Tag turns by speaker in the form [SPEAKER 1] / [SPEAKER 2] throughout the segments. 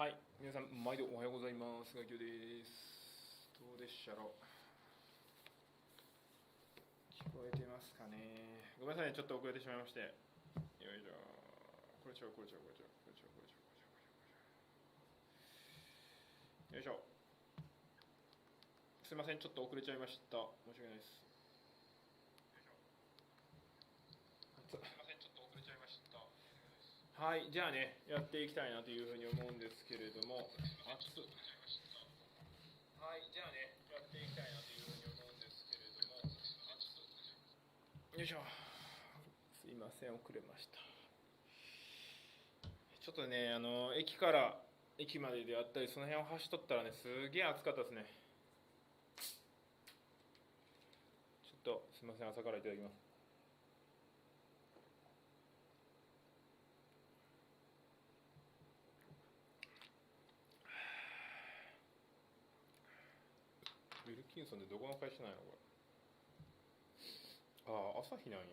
[SPEAKER 1] はい、皆さん毎度おはようございます。がきおです。どうでしたろう。聞こえてますかね。ごめんなさいね、ちょっと遅れてしまいまして。よいしょ。これちゃう。よいしょ。すいません、ちょっと遅れちゃいました。申し訳ないです。すいません、ちょっと遅れちゃいました。はい、じゃあね、やっていきたいなというふうに思うんですけれども、はい、じゃあね、やっていきたいなというふうに思うんですけれども、よいしょ、すいません、遅れました。ちょっとね、駅から駅までであったり、その辺を走っとったらね、すげえ暑かったですね。ちょっとすいません、朝からいただきます。ウィルキンソンでどこの会社なんやろこれ。ああ、朝日なんや。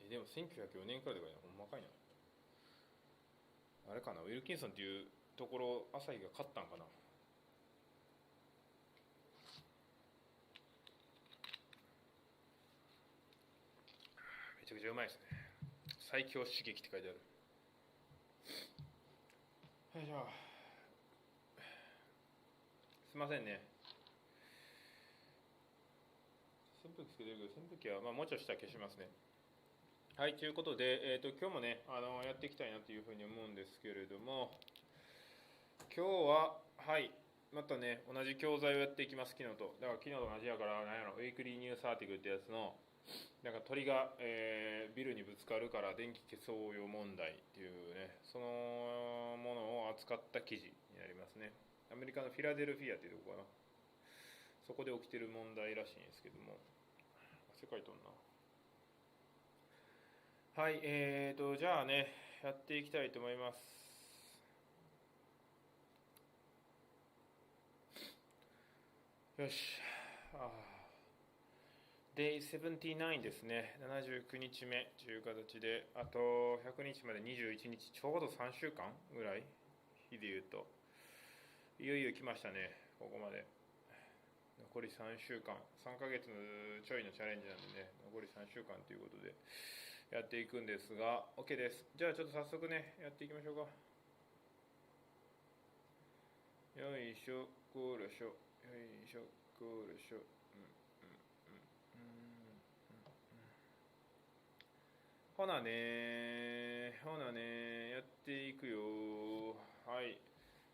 [SPEAKER 1] でも1904年からでかいな、ほんまかいな。あれかな、ウィルキンソンっていうところ、朝日が勝ったんかな。めちゃくちゃうまいですね。最強刺激って書いてある。はい、じゃあすいませんね、扇風機つけてるけど、扇風機はもうちょっとしたら消しますね。はい、ということで、今日もね、やっていきたいなというふうに思うんですけれども、今日は、はい、またね、同じ教材をやっていきます、昨日と。だから昨日と同じやから、なんやろ、ウィークリーニュースアーティクルってやつの、なんか鳥が、ビルにぶつかるから電気消そうよ問題っていうね、そのものを扱った記事になりますね。アメリカのフィラデルフィアっていうとこかな。そこで起きてる問題らしいんですけども、世界とんな。はい、じゃあね、やっていきたいと思います。よし。DAY79 ですね。79日目という形で、あと100日まで21日、ちょうど3週間ぐらい、日で言うと。いよいよ来ましたね、ここまで。残り3週間、3ヶ月ちょいのチャレンジなんでね、残り3週間ということでやっていくんですが、OK です。じゃあちょっと早速ね、やっていきましょうか。よいしょ、こうらしょ、よいしょ、こうらしょ。ほなね、やっていくよ。はい。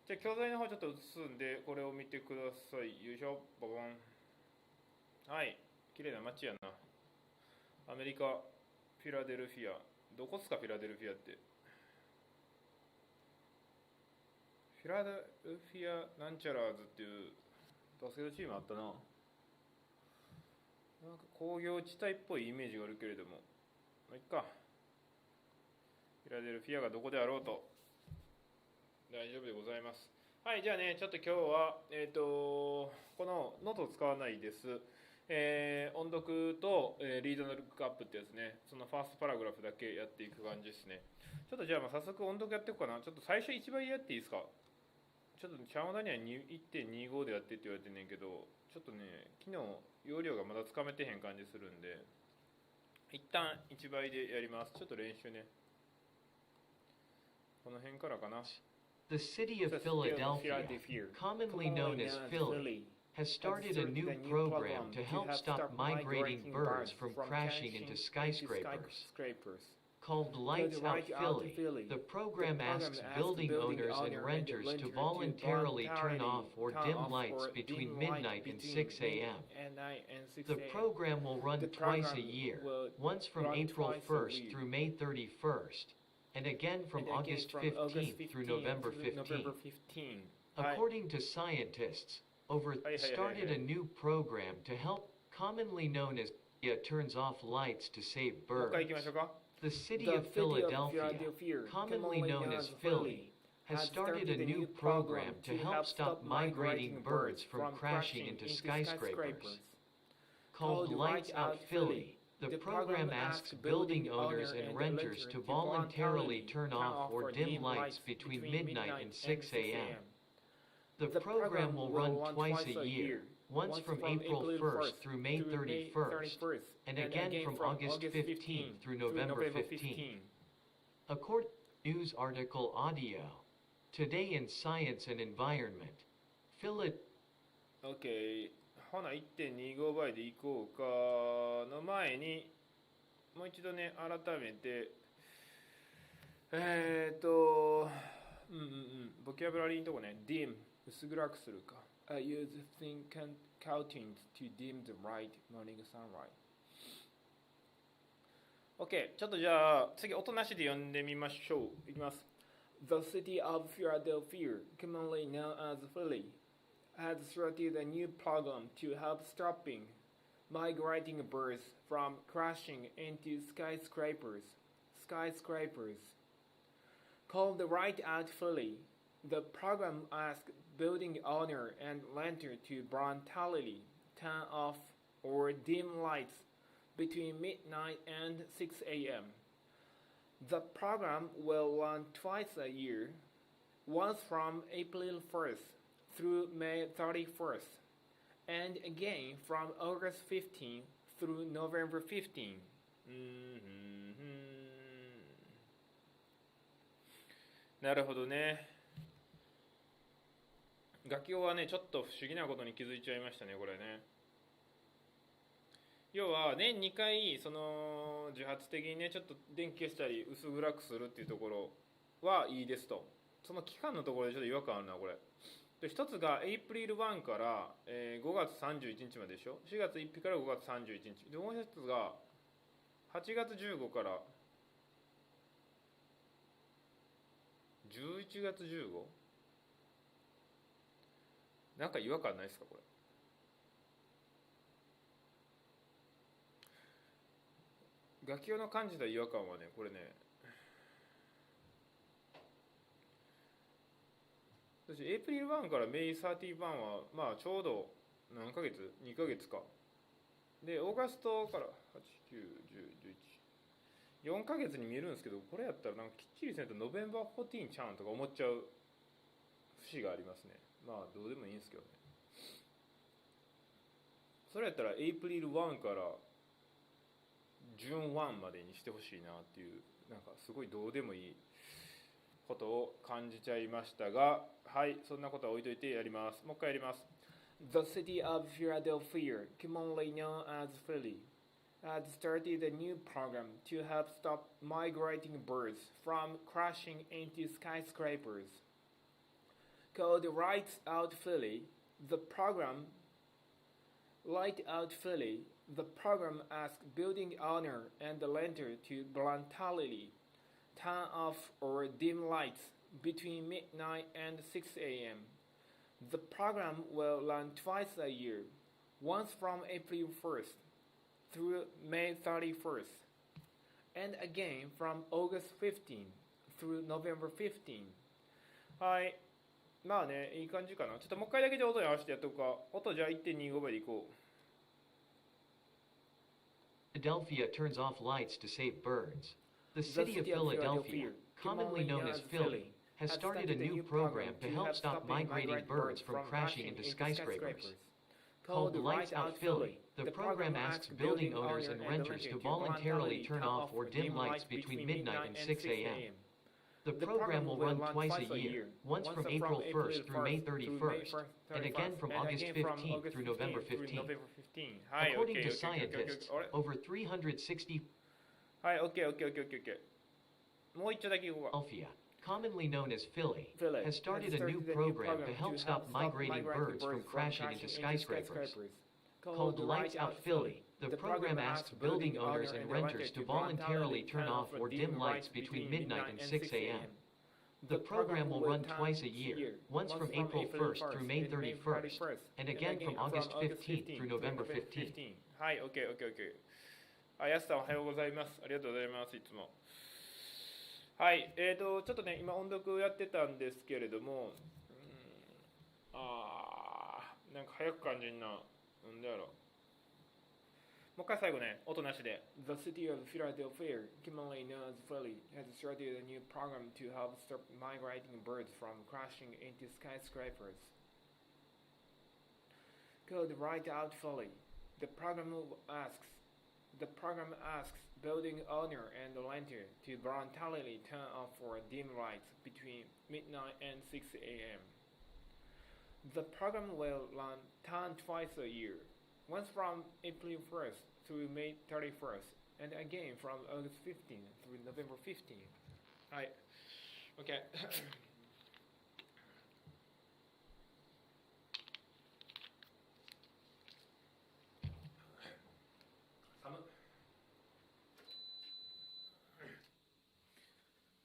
[SPEAKER 1] じゃあ教材の方ちょっと映すんで、これを見てください。よいしょ、ボボン。はい。綺麗な街やな。アメリカ、フィラデルフィア。どこっすか、フィラデルフィアって。フィラデルフィアなんちゃらーズっていうバスケットチームあったな。なんか工業地帯っぽいイメージがあるけれども。まあ、いっか。フィラデルフィアがどこであろうと大丈夫でございます。はい、じゃあね、ちょっと今日は、このノートを使わないです。音読と、リードのルックアップってやつね、そのファーストパラグラフだけやっていく感じですね。ちょっとじゃあ早速音読やっていこうかな。ちょっと最初1倍やっていいですか。ちょっとチャンオダには 1.25 でやってって言われてんねんけど、ちょっとね、昨日容量がまだつかめてへん感じするんで、一旦1倍でやります。ちょっと練習ね。この辺からかな。
[SPEAKER 2] The city of Philadelphia, commonly known as Philly, has started a new program to help stop migrating birds from crashing into skyscrapers. Called Lights Out Philly, the program asks building owners and renters to voluntarily turn off or dim lights between midnight and 6 a.m. The program will run twice a year, once from April 1st through May 31st, and again from August 15th through November 15th. According to scientists, started a new program to help, commonly known as turns off lights to save birds. The city of Philadelphia, commonly known as Philly, has started a new program to help stop migrating birds from crashing into skyscrapers. Called Lights Out Philly, The program asks building owners and renters to voluntarily turn off or dim lights between midnight and 6 a.m. The program will run twice a year, once from April 1st through May 31st, and again from August 15th through November 15th. According to news article audio, Today in Science and Environment,
[SPEAKER 1] OK。ほな 1.25 倍でいこうかの前にもう一度ね改めてボキャブラリーのとこね dim 薄暗くするか I use thin coatings to dim the bright morning sunlight OK ちょっとじゃあ次音なしで読んでみましょういきます The city of Philadelphia, commonly known as Philly has started a new program to help stopping migrating birds from crashing into skyscrapers. Called Right Out Philly, the program asks building owner and renter to voluntarily turn off or dim lights between midnight and 6 a.m. The program will run twice a year, once from April 1st through May 31st, and again from August 15th through November 15th. なるほどね。ガキオはね、ちょっと不思議なことに気づいちゃいましたね、これね。要は年2回その自発的にねちょっと電気消したり薄暗くするっていうところはいいですと。その期間のところでちょっと違和感あるなこれ。で一つがエイプリル1から、5月31日まででしょ。4月1日から5月31日でもう一つが8月15から11月 15? なんか違和感ないですかこれ。ガキ用の感じた違和感はねこれね私エイプリル1からメイ31はまあちょうど何ヶ月 ?2 ヶ月かでオーガストから8、9、10、11 4ヶ月に見えるんですけどこれやったらなんかきっちりせんとノベンバー14ちゃうんとか思っちゃう節がありますね。まあどうでもいいんですけどね。それやったらエイプリル1から順1までにしてほしいなっていうなんかすごいどうでもいいことを感じちゃいましたがはいそんなことは置いといてやります。もう一回やります。 The city of Philadelphia, commonly known as Philly, has started a new program to help stop migrating birds from crashing into skyscrapers. Called Right Out Philly, the program asks building owner and renter to voluntarily turn off or dim lights between midnight and 6 a.m. The program will run twice a year, once from April 1st through May 31st, and again from August 15th through November 15th. はい。まあね、いい感じかな。ちょっともう一回だけで音に合わせてやっとくか。音じゃあ 1.25 倍でいこう。
[SPEAKER 2] Philadelphia turns off lights to save birds. The city of Philadelphia, commonly known as Philly, has started a new program to help stop migrating birds from crashing into skyscrapers. Called Lights Out Philly, the program asks building owners and renters to voluntarily turn off or dim lights between midnight and 6 a.m. The program will run twice a year, once from April 1st through May 31st, and again from August 15th through November 15th. According to scientists, over 360
[SPEAKER 1] もう一丁だけ言おうか。
[SPEAKER 2] Philadelphia, commonly known as Philly, has started a new program to help stop migrating birds from crashing into skyscrapers. Called Lights Out Philly, the program asks building owners and renters to voluntarily turn off or dim lights between midnight and 6 a.m. The program will run twice a year, once from April 1st through May 31st, and again from August 15th through November 15th.
[SPEAKER 1] はい、OK。あやすさんおはようございます。ありがとうございます。いつも。はい、ちょっとね、今音読やってたんですけれども、なんか早く感じんな。なんでやろ。もう一回最後ね、音なしで。The city of Philadelphia, commonly known as Philly, has started a new program to help stop migrating birds from crashing into skyscrapers. Called Right Out Philly, the program asks building owner and renter to voluntarily turn off or dim lights between midnight and 6 a.m. The program will turn twice a year, once from April 1st through May 31st, and again from August 15th through November 15th. はい。OK 寒っ。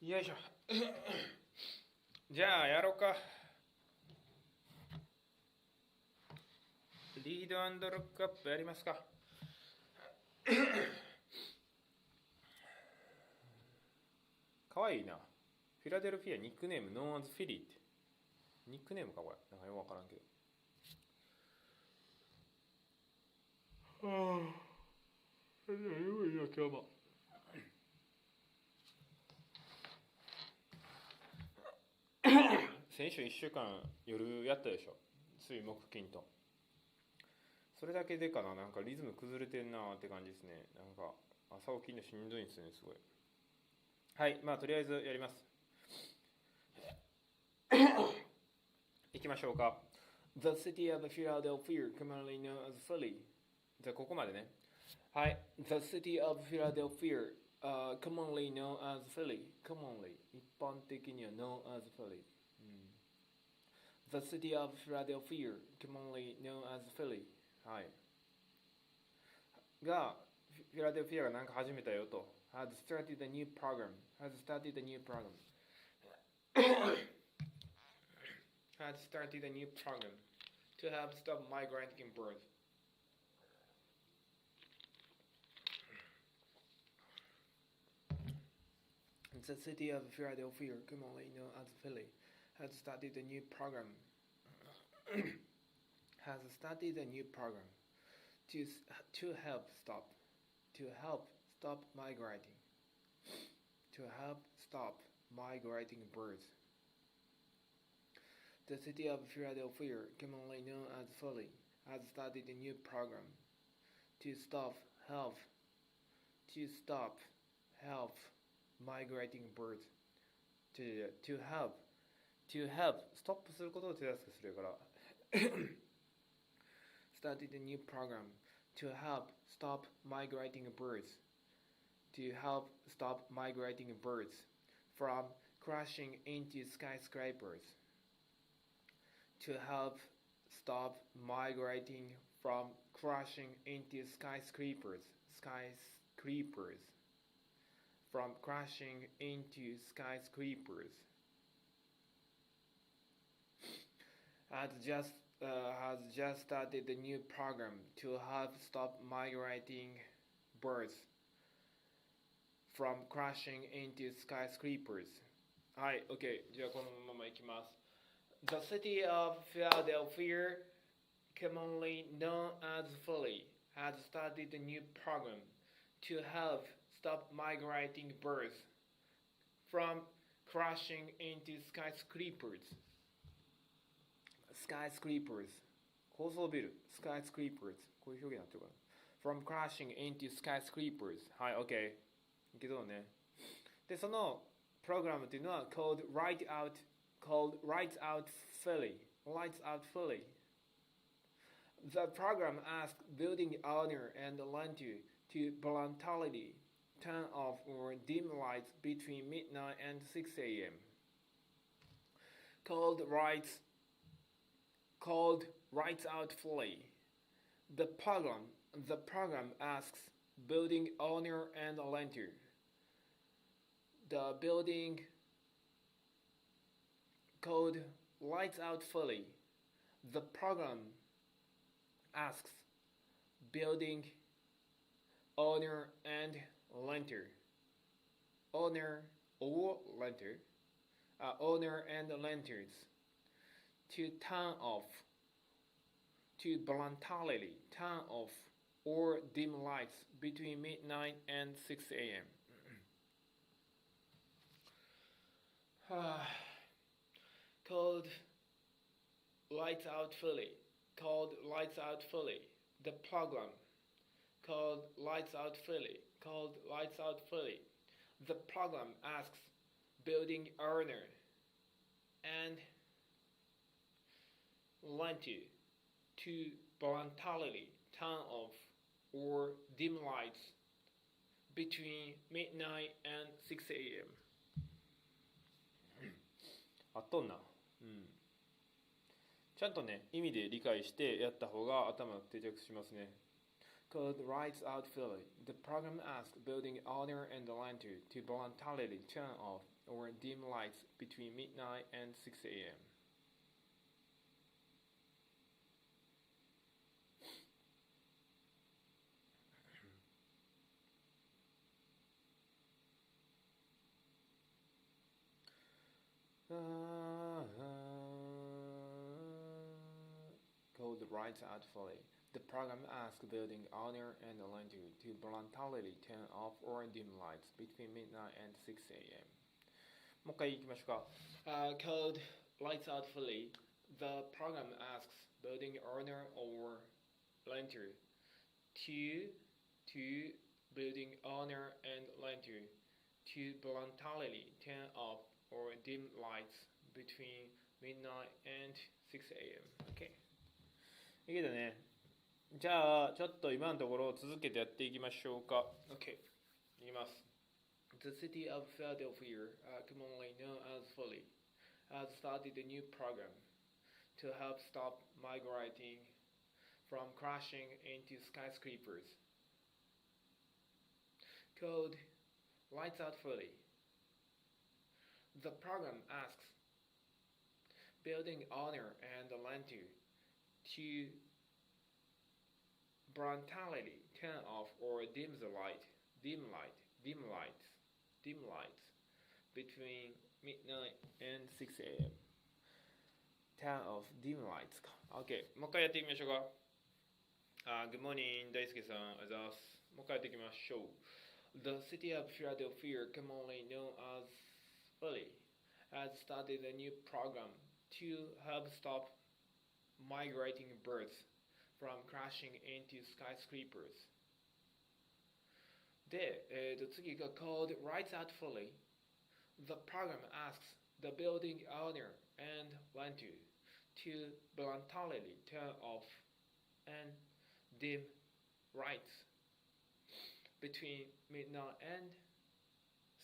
[SPEAKER 1] よいしょ。じゃあやろうか。リード&ロックアップやりますか。かわいいな。フィラデルフィアニックネームノーアンズフィリーって。ニックネームかこれ。なんかよくわからんけど。今日も。先週1週間夜やったでしょ。水木金と。それだけでかな、なんかリズム崩れてんなーって感じですね。なんか朝起きるのしんどいんですよね、すごい。はい、まあとりあえずやります。いきましょうか。The city of Philadelphia, commonly known as Philly. じゃあここまでね。はい。The city of Philadelphia, commonly known as Philly. Commonly 一般的には known as Philly、The city of Philadelphia, commonly known as Philly. はい。が、フィラデルフィアが何か始めたよと。has started a new program. has started a new program. has started a new program to help stop migrating birds. The city of Philadelphia, commonly known as Philly, has started a new program. has started a new program to help stop migrating birds. The city of Philadelphia, commonly known as Philly, has started a new program to help migrating birds. To help ストップすることを手助けするから。started a new program to help stop migrating birds from crashing into skyscrapers. To help stop migrating from crashing into skyscrapers. From crashing into skyscrapers. Has just started a new program to help stop migrating birds from crashing into skyscrapers. はい、OK。じゃあこのままいきます。The city of Philadelphia, commonly known as Philly, has started a new program to help stop migrating birds from crashing into skyscrapers.Skyscrapers 高層ビル Skyscrapers こういう表現になってるかな From crashing into skyscrapers はい OK いけどねでそのプログラムっていうのは called Right Out Philly The program asks building owner and renter to voluntarily turn off or dim lights between midnight and 6 a.m. Called Right Out Philly. The program asks building owner and renter. The building called Lights Out Philly. The program asks building owner and renter. Owner and renters to voluntarily turn off or dim lights between midnight and 6 a.m. Called lights out fully. Called lights out fully. The program. Called lights out fully. Called lights out fully. The program asks building owner and lentee to voluntarily turn off or dim lights between midnight and 6 a.m. あっとんな、ちゃんとね意味で理解してやった方が頭に定着しますね。Code lights out fully. The program asks building owner and lentee to voluntarily turn off or dim lights between midnight and 6 a.m. Code lights out fully. The program asks building owner and lentee to voluntarily turn off or dim lights between midnight and 6 a.m. もう一回いきましょうか。Code lights out fully. The program asks building owner or lentee to building owner and lentee to voluntarily turn off or dim lights between midnight and 6 a.m. OK。いいけどね。じゃあちょっと今のところ続けてやっていきましょうか。OK。いきます。The city of Philadelphia, commonly known as Philly, has started a new program to help stop migrating from crashing into skyscrapers. Code Lights Out Philly. The program asks building owner and lentee to voluntarily turn off or dim lights between midnight and 6 a.m. Turn off dim lights か。OK。もう一回やっていきましょうか。Good morning 大輔さん、ありがとうございます。もう一回やっていきましょう。The city of Philadelphia, commonly known as Philly, has started a new program to help stop migrating birds from crashing into skyscrapers. で、次が called Lights Out Fully. The program asks the building owner and lentee to voluntarily turn off and dim lights between midnight and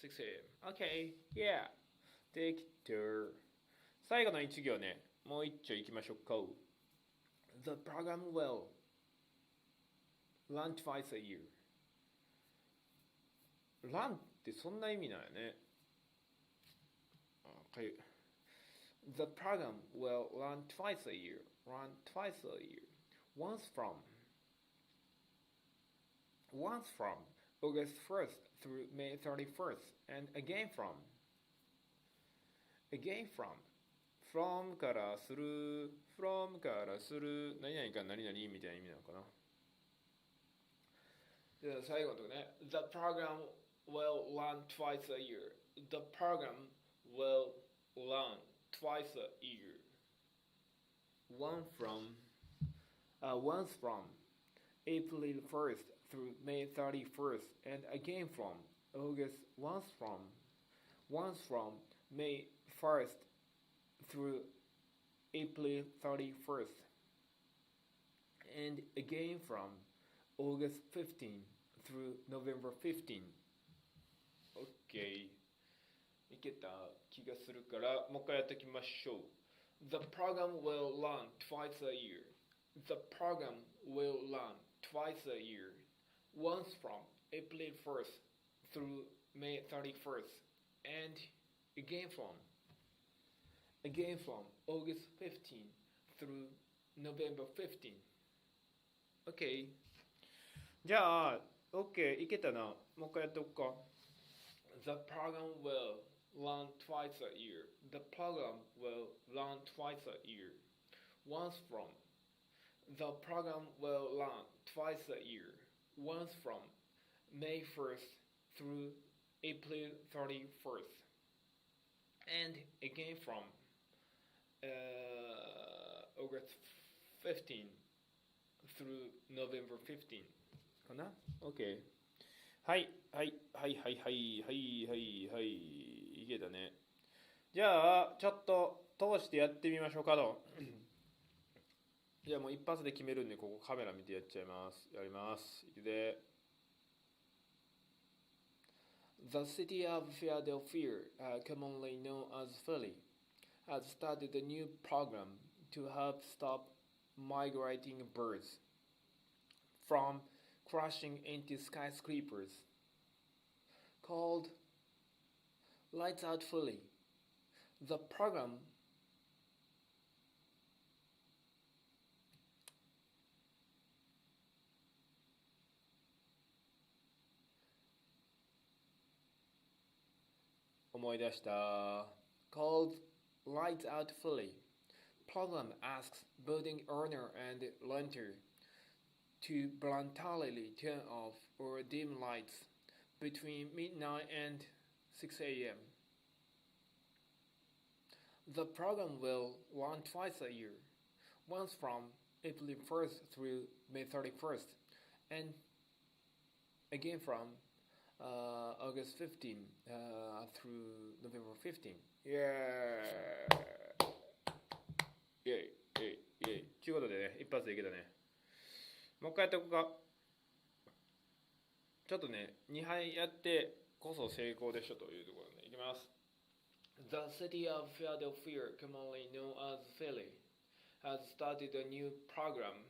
[SPEAKER 1] 6 a.m. Okay, yeah. できた。最後の一行ね、もう一丁いきましょうか。The program will run twice a year. run ってそんな意味なんやね。Okay. The program will run twice a year. Run twice a year. Once from August 1st through May 31st, and again from from からする何々から何々みたいな意味なのかな。で最後のとこね。The program will run twice a year. The program will run twice a year. Once from April 1st through May 31st, and again from August once from May 1st through April 31st, and again from August 15 through November 15. OK。いけた気がするからもう一回やっていきましょう。The program will run twice a year. The program will run twice a year. Once from April 1st through May 31st, and again from August 15 through November 15. OK。じゃあ OK いけたな。もう一回やっておくか。The program will run twice a year. The program will run twice a year. Once from The program will run twice a year, once from May 1st through April 31st, and again from August 15 through November 15かな ?OK。はいはいはいはいはいはいはいはいいけたね。じゃあちょっと通してやってみましょうかと。じゃあもう一発で決めるんで、ここカメラ見てやっちゃいます。やります。いくで。The city of Philadelphia, commonly known as Philly, has started a new program to help stop migrating birds from crashing into skyscrapers, called Lights Out Philly. The program called Lights Out Philly. Program asks building owner and renter to voluntarily turn off or dim lights between midnight and 6 a.m. The program will run twice a year, once from April 1st through May 31st, and again from August 15 through November 15. Yeah! イェイイェイイェイということでね、一発でいけたね。もう一回やっておくか。ちょっとね、2杯やってこそ成功でしょというところでいきます。The city of Philadelphia, commonly known as Philly, has started a new program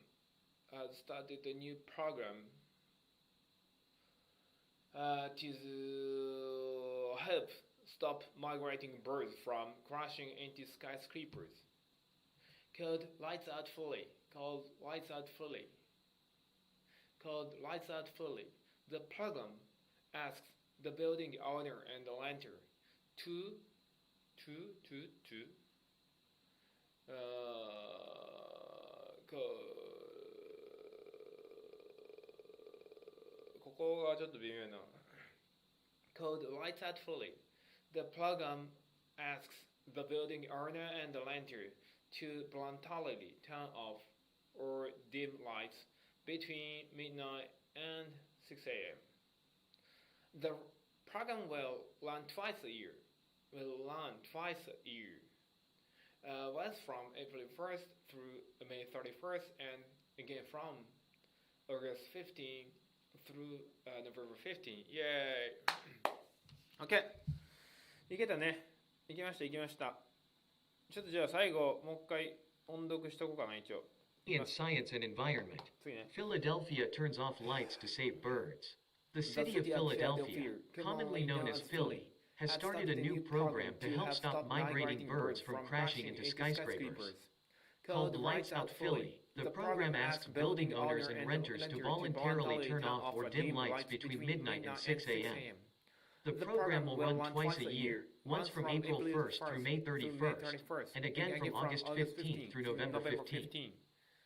[SPEAKER 1] to help stop migrating birds from crashing into skyscrapers. Called Lights Out Philly. The program asks the building owner and the renter toここがちょっと微妙な。Called Lights Out Philly. The program asks the building owner and the renter to voluntarily turn off or dim lights between midnight and 6 a.m. The program will run twice a year. Once from April 1st through May 31st, and again from August 15 through November 15. Yay! OK! いけたね。いきました。ちょっとじゃあ最後もう一回音読しとこうかな一応。
[SPEAKER 2] In science and environment, Philadelphia turns off lights to save birds. The city of Philadelphia, commonly known as Philly, has started a new program to help stop migrating birds from crashing into skyscrapers. Called Lights Out Philly, the program asks building owners and renters to voluntarily turn off or dim lights between midnight and 6 a.m. The program will run twice a year, once from April 1st through May 31st, and again from August 15th through November 15th.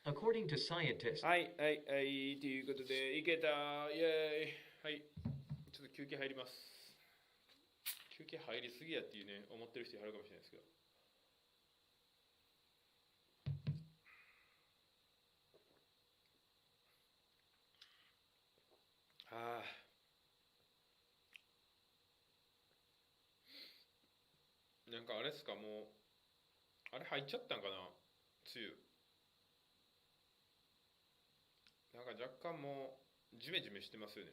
[SPEAKER 2] According to scientists,
[SPEAKER 1] はいはいはいということでいけたイエーイはいちょっと休憩入ります。休憩入りすぎやっていうね思ってる人いるかもしれないですけど。なんかあれっすかもうあれ入っちゃったんかな梅雨。なんか若干もうジメジメしてますよね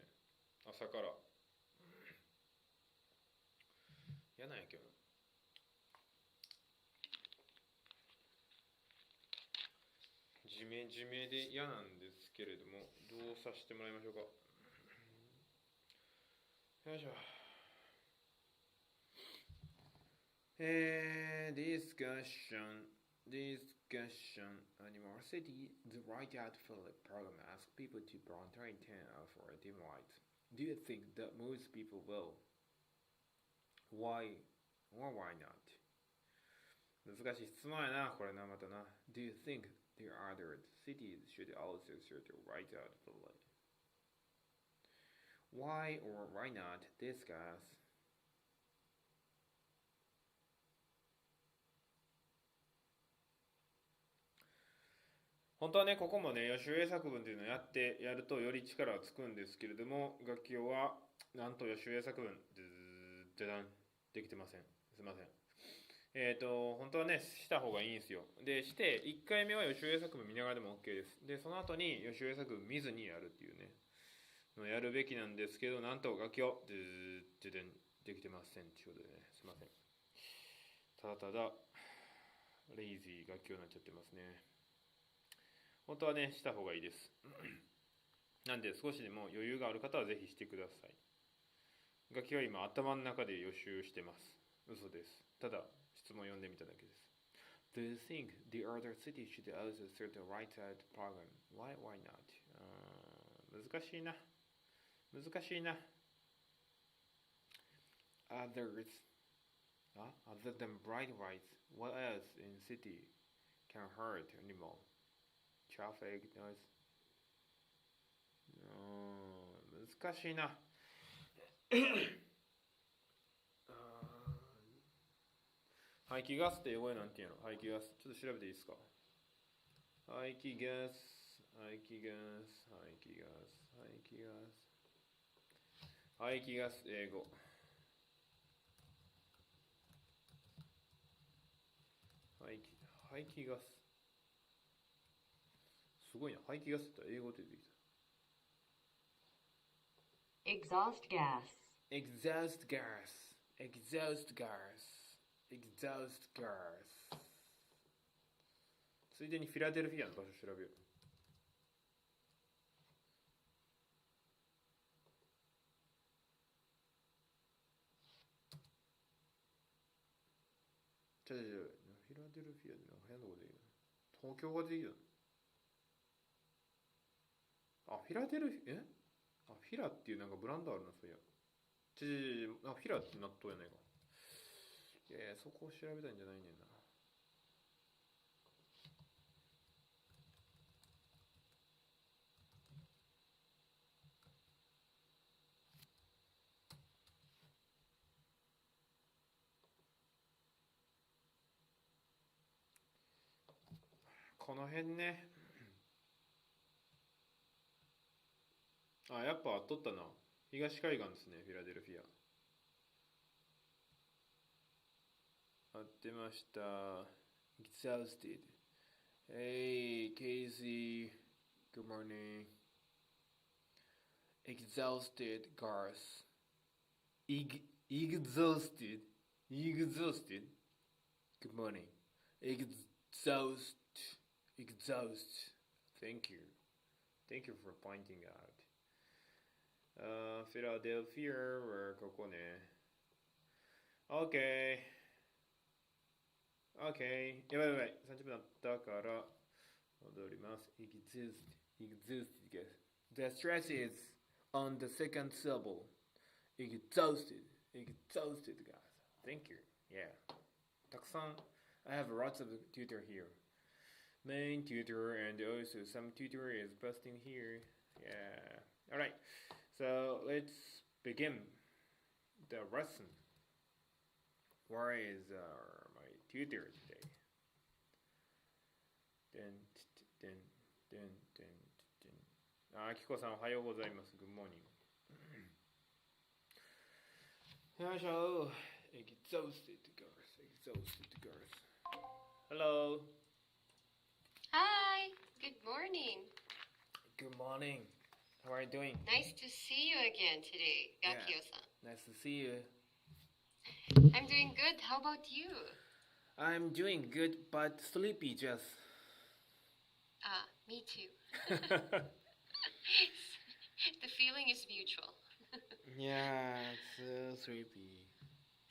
[SPEAKER 1] 朝から。嫌なんやけどな。ジメジメで嫌なんですけれどもどうさせてもらいましょうか。よいしょ。Discussion University, the Right Out Philip program asks people to voluntarily turn off or dim lights. Do you think that most people will? Why or why not? 難しい質問やなこれなまたな。Do you think the other cities should also sort of write out fully. Why or why not discuss本当はね、ここもね、予習英作文というのをやるとより力がつくんですけれども、楽器用はなんと予習英作文できてません。すいません。本当はね、した方がいいんですよ。で、して、1回目は予習英作文見ながらでも OK です。で、その後に予習英作文見ずにやるっていうね、のをやるべきなんですけど、なんと楽器をできてませんっていうことでね、すいません。ただただ、レイジー楽器用になっちゃってますね。本当はね、した方がいいです。なんで、少しでも余裕がある方はぜひしてください。楽器は今、頭の中で予習してます。嘘です。ただ、質問を読んでみただけです。Do you think the other city should also sort of write out program? Why not? 難しいな。難しいな。Other than bright lights, what else in city can hurt anymore? Traffic noise. 難しいな。排気ガスって英語でなんていうの？排気ガス。ちょっと調べていいですか？排気ガス、排気ガス、排気ガス、排気ガス。排気ガス、英語。排気ガス。すごいな。排気ガスって英語で出てきた。
[SPEAKER 2] Exhaust gas.
[SPEAKER 1] Exhaust gas. Exhaust gas. Exhaust gas. ついでにフィラデルフィアの場所調べよう。フィラデルフィアでなんか変なことでいいの？東京がでいいよ。あ、フィラデルフィア、あ、フィラっていうなんかブランドあるの、そういや。フィラって納豆やないか。いやいや、そこを調べたいんじゃないねんな。この辺ね。あ、やっぱ取ったな。東海岸ですね、フィラデルフィア。合ってました。Exhausted. Hey, Casey. Good morning. Exhausted, Garth. Exhausted. Exhausted. Good morning. Exhaust. Thank you. Thank you for pointing out. Philadelphia, ここね。OK。OK。やばいやばい。30分だったから戻ります。Exhausted. The stress is on the second syllable. Exhausted, guys. Thank you. Yeah. たくさん I have lots of tutor here. Main tutor and also some tutor is posting here. Yeah. Alright. So let's begin the lesson. Where is my tutor today? Akiko-san, おはようございます。Good morning. よいしょ。Exhausted girls. Hello.
[SPEAKER 3] Hi, good morning.
[SPEAKER 1] Good morning. How are you doing?
[SPEAKER 3] Nice to see you again today, Gakio-san.
[SPEAKER 1] Nice to see you.
[SPEAKER 3] I'm doing good. How about you?
[SPEAKER 1] I'm doing good, but sleepy just.
[SPEAKER 3] Me too. The feeling is mutual.
[SPEAKER 1] Yeah, so sleepy.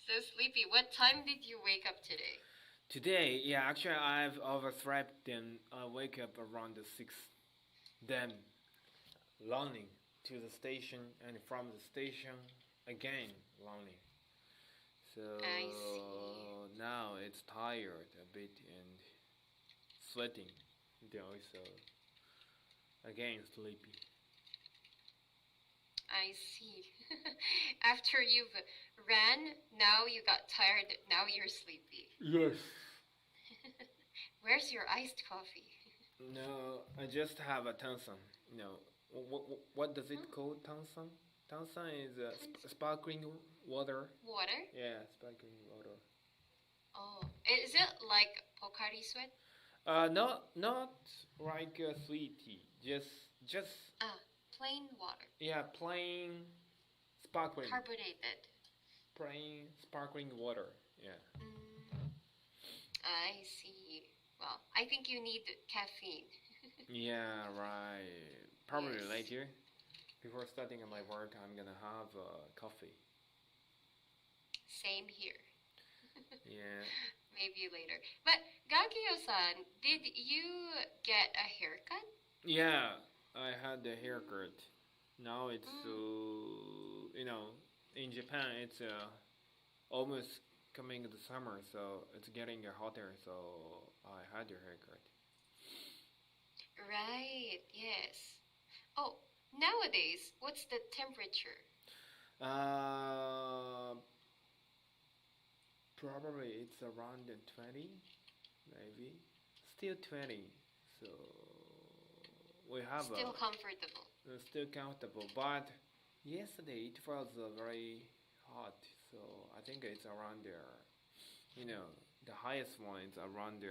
[SPEAKER 3] So sleepy. What time did you wake up today?
[SPEAKER 1] Today, yeah, actually I've overslept and I wake up around 6. Then running to the station and from the station again running. So
[SPEAKER 3] I see.
[SPEAKER 1] now it's tired a bit and sweating. Then also again sleepy.
[SPEAKER 3] I see. After you've ran, now you got tired, now you're sleepy.
[SPEAKER 1] Yes.
[SPEAKER 3] Where's your iced coffee?
[SPEAKER 1] No, I just have a Tansan. No, what does it call Tansan? Tansan is sparkling water.
[SPEAKER 3] Water?
[SPEAKER 1] Yeah, sparkling water.
[SPEAKER 3] Oh, is it like Pocari Sweat?
[SPEAKER 1] Not like sweet tea. Just
[SPEAKER 3] Plain water.
[SPEAKER 1] yeah, plain sparkling.
[SPEAKER 3] Carbonated.
[SPEAKER 1] Plain sparkling water. Yeah.
[SPEAKER 3] I see. Well, I think you need caffeine.
[SPEAKER 1] Yeah, right. Probably
[SPEAKER 3] Yes.
[SPEAKER 1] later. Before starting my work, I'm gonna have coffee.
[SPEAKER 3] Same here.
[SPEAKER 1] Yeah.
[SPEAKER 3] Maybe later. But Gakio-san, did you get a haircut?
[SPEAKER 1] Yeah, I had the haircut. Now it's in Japan it's almost coming the summer, so it's getting hotter. So I had a haircut.
[SPEAKER 3] Right, yes. Oh, nowadays, what's the temperature?
[SPEAKER 1] Probably it's around 20, maybe. Still 20, so we have
[SPEAKER 3] Still comfortable.
[SPEAKER 1] Still comfortable. But yesterday it was very hot, so I think it's around there. The highest one is around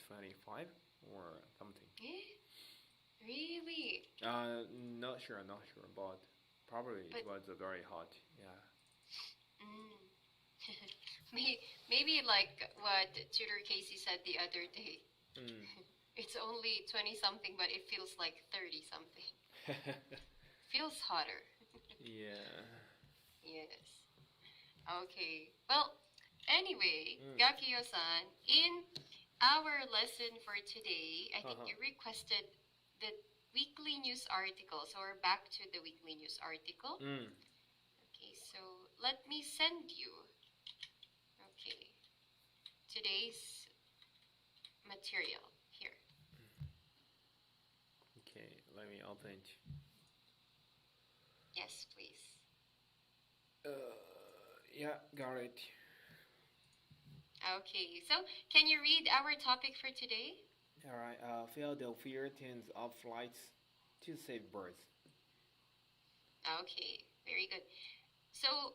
[SPEAKER 1] 25 or something.
[SPEAKER 3] Eh? Really?
[SPEAKER 1] Not sure, but probably it was very hot. Yeah.
[SPEAKER 3] Maybe like what Tutor Casey said the other day. It's only 20 something, but it feels like 30 something. Feels hotter.
[SPEAKER 1] Yeah.
[SPEAKER 3] Yes. Okay. Well, anyway, Gakio-san, in our lesson for today, I think you requested the weekly news article. So we're back to the weekly news article. Okay, so let me send you. Okay. Today's material here.
[SPEAKER 1] Okay, let me open it.
[SPEAKER 3] Yes, please.
[SPEAKER 1] Yeah, got it.
[SPEAKER 3] Okay, so can you read our topic for today?
[SPEAKER 1] All right. Philadelphia tens off flights to save birds.
[SPEAKER 3] Okay, very good. So,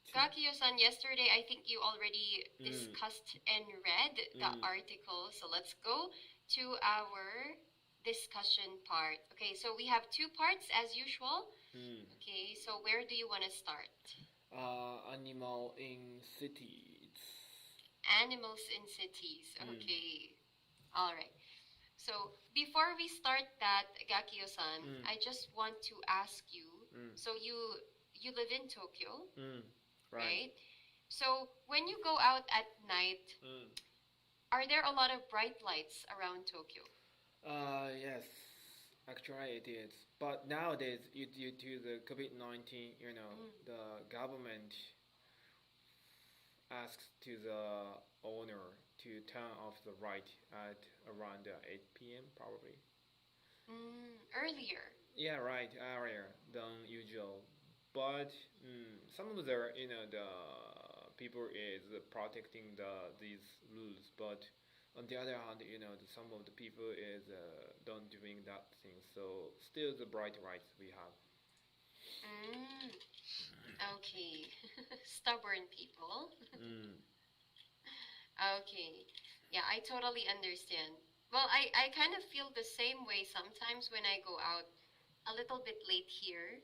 [SPEAKER 3] Gakio-san, yesterday I think you already discussed and read the article. So let's go to our discussion part. Okay, so we have two parts as usual. Okay, so where do you want to start?
[SPEAKER 1] Animal in cities.
[SPEAKER 3] Animals in cities. Okay. All right. So before we start that, Gakio-san, I just want to ask you. So you live in Tokyo, right? So when you go out at night, are there a lot of bright lights around Tokyo?
[SPEAKER 1] Yes. Actually, it is. But nowadays, due to the COVID-19, the government asks to the owner to turn off the light at around 8 p.m. probably.
[SPEAKER 3] Earlier.
[SPEAKER 1] Yeah, right, earlier than usual. But some of the the people is protecting these rules, but on the other hand, some of the people is don't doing that thing. So still the bright lights we have.
[SPEAKER 3] Okay. Stubborn people. Okay. Yeah, I totally understand. Well, I kind of feel the same way sometimes when I go out a little bit late here.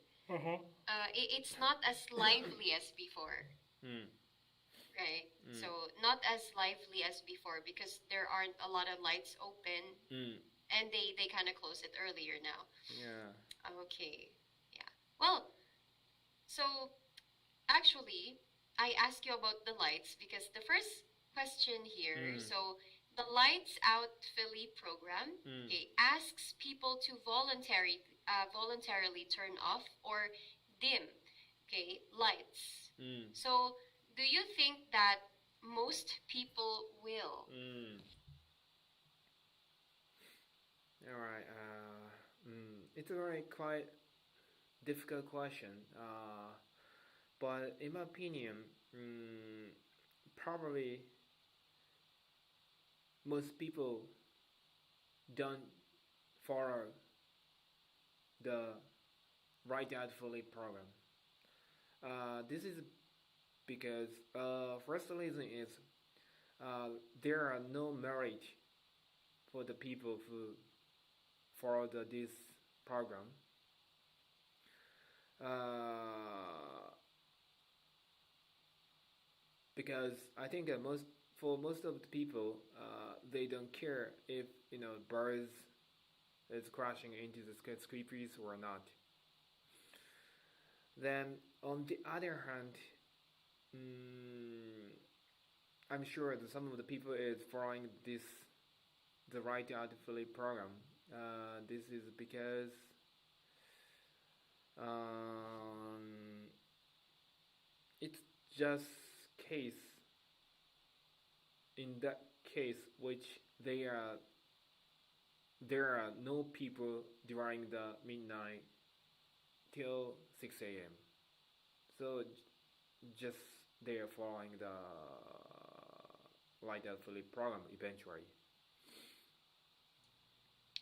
[SPEAKER 3] It's not as lively as before. Right? So not as lively as before because there aren't a lot of lights open and they kind of close it earlier now.
[SPEAKER 1] Yeah.
[SPEAKER 3] Okay. Yeah. Well, so actually, I asked you about the lights because the first question here, so the Lights Out Philly program asks people to voluntarily turn off or dim lights. So do you think that most people will?
[SPEAKER 1] All right. It's a very quite difficult question. But in my opinion, probably most people don't follow the Write Out Fully program. This is because first reason is there are no merit for the people who follow this program. Because I think that most of the people they don't care if birds is crashing into the skyscrapers or not. Then on the other hand, I'm sure that some of the people is following the Write Out Fully program. This is because it's just case in that case which there are no people during the midnight till 6 a.m. So just they are following the Write Out Fully program eventually.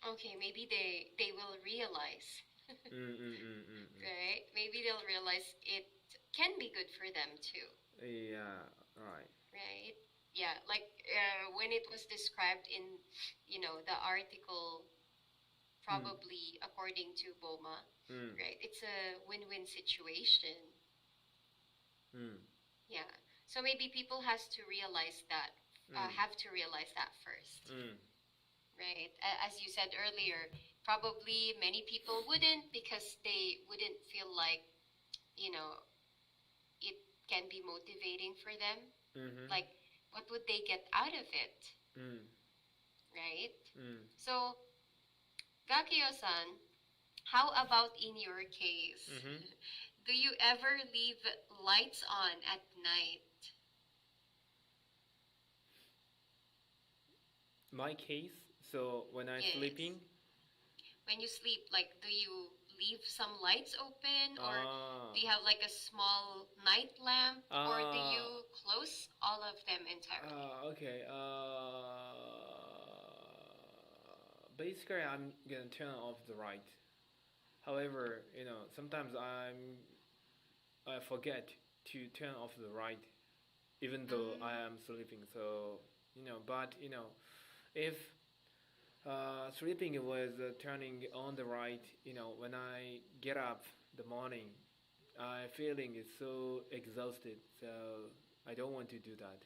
[SPEAKER 3] Okay, maybe they will realize. Right? Maybe they'll realize it can be good for them too.
[SPEAKER 1] Yeah, right.
[SPEAKER 3] Right? Yeah, like when it was described in, the article, probably according to BOMA, right? It's a win-win situation. Yeah. So maybe people have to realize that first. Right? As you said earlier, probably many people wouldn't because they wouldn't feel like, it can be motivating for them. Like, what would they get out of it? Right? So, Gakio-san, how about in your case? Do you ever leave lights on at night?
[SPEAKER 1] My case, so when I'm sleeping?
[SPEAKER 3] When you sleep, like, do you leave some lights open, or do you have like a small night lamp, or do you close all of them entirely?
[SPEAKER 1] Okay. Basically, I'm gonna turn off the light. However, sometimes I forget to turn off the light, even though I am sleeping. So but if sleeping was turning on the light, when I get up the morning, I feeling so exhausted, so I don't want to do that.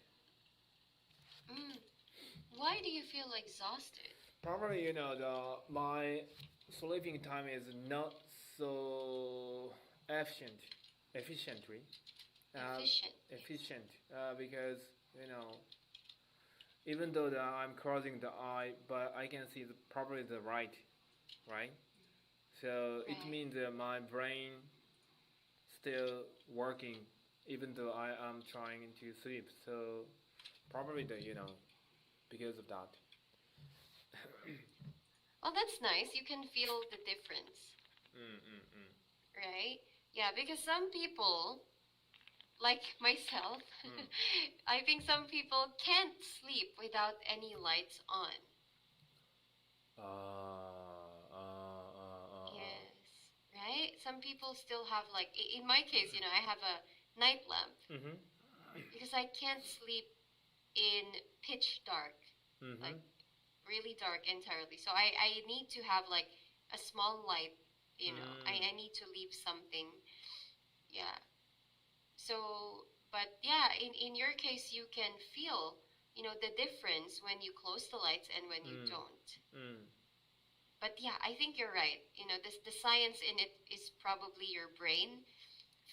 [SPEAKER 3] Why do you feel exhausted?
[SPEAKER 1] Probably, my sleeping time is not so efficient, because even though I'm closing the eye, but I can see probably the right? So it means that my brain still working, even though I am trying to sleep. So probably because of that.
[SPEAKER 3] Well, that's nice. You can feel the difference. Right? Yeah, because some people, like myself, I think some people can't sleep without any lights on. Yes, right? Some people still have, like, in my case, I have a night lamp because I can't sleep in pitch dark, like really dark entirely. So I need to have like a small light, I need to leave something. Yeah. So, but yeah, in your case, you can feel, the difference when you close the lights and when you don't. But yeah, I think you're right. The science in it is probably your brain